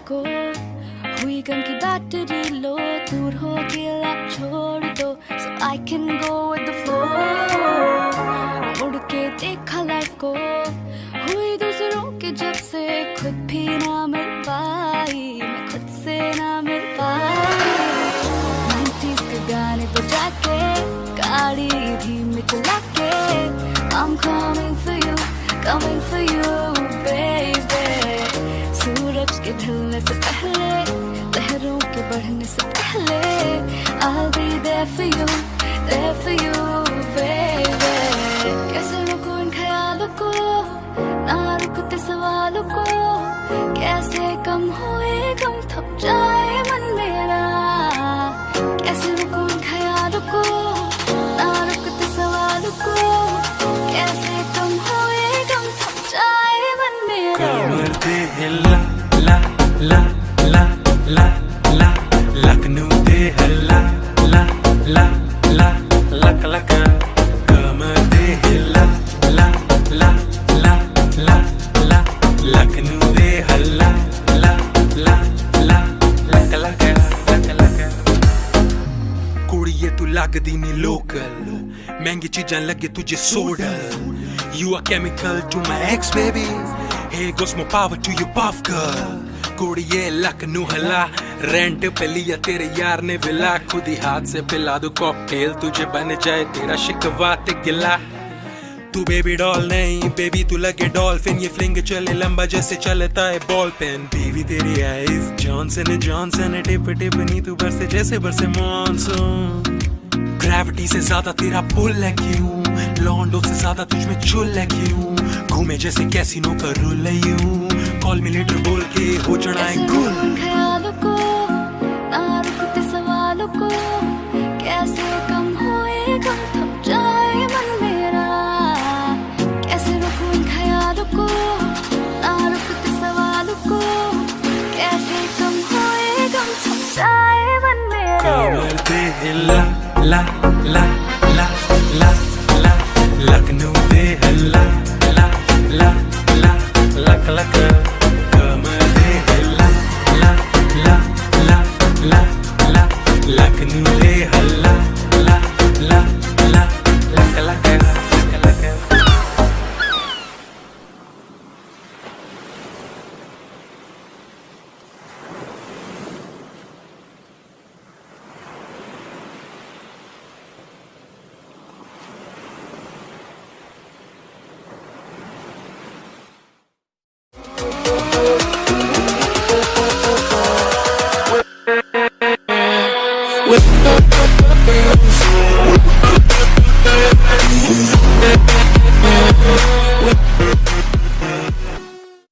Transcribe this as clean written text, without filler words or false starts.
को, हुई गम की बैटरी लो, दूर हो गया छोड़ दो, so I can go with the flow। मुड़ के देखा लाइफ को, हुई दूसरों के जब से खुद भी ना मिल पाई, मैं खुद से ना मिल पाई। 90s के गाने बजा के, गाड़ी धीमी चला के, I'm coming for you baby। सूरज के ढलने से पहले, लहरों के बढ़ने से पहले, I'll be there for you baby। कैसे रुकूं इन ख्यालों को, ना रुकते सवालों को, कैसे कम हुए गम थक जाए मन मेरा। कैसे रुकूं इन ख्यालों को, ना रुकते सवालों को, कैसे कम हुए गम थक जाए मन मेरा। कमर दे हिला ला ला ला ला ला, लखनऊ दे हिला ला ला ला लक लक। कमर दे हिला ला ला ला ला ला, लखनऊ दे हिला ला ला ला लक लक लक लक। कुड़िए तू लगदी नी लोकल, महंगी चीजां लगे तुझे सोडल। You are chemical to my ex baby, here goes more power to your puff girl। कुड़िए Lucknow हला, रेंट पे लिया तेरे यार ने विला, खुद ही हाथ से पिला दो कॉकटेल, तुझे बन जाए तेरा शिकवा ते गिला। तू बेबी डॉल नहीं बेबी, तू लगे डॉल्फिन, ये फ्लिंग चले लंबा जैसे चलता है बॉल पेन। बेबी तेरी आईज जॉनसन टिप टिप नी, तू बरसे जैसे बरसे मॉनसून। ग्रेविटी से ज्यादा तेरा पुल है क्यों, लॉन्डो से ज्यादा तुझ में चुल है क्यों, घूमे जैसे कैसीनो का रूल है यूं, कॉल मी लेटर बोल के हो चढ़ाए गुल। ख्यालों को, ना रुकते सवालों को, कैसे कम हुए गम थक जाए मन मेरा। कैसे रुकूं इन ख्यालों को, ना रुकते सवालों को, कैसे कम हुए गम थक जाए मन मेरा। कमर दे हिला ला ला ला ला ला, लखनऊ दे हिला ला ला ला लक लक। कमर दे हिला ला ला ला ला ला, लखनऊ दे हिला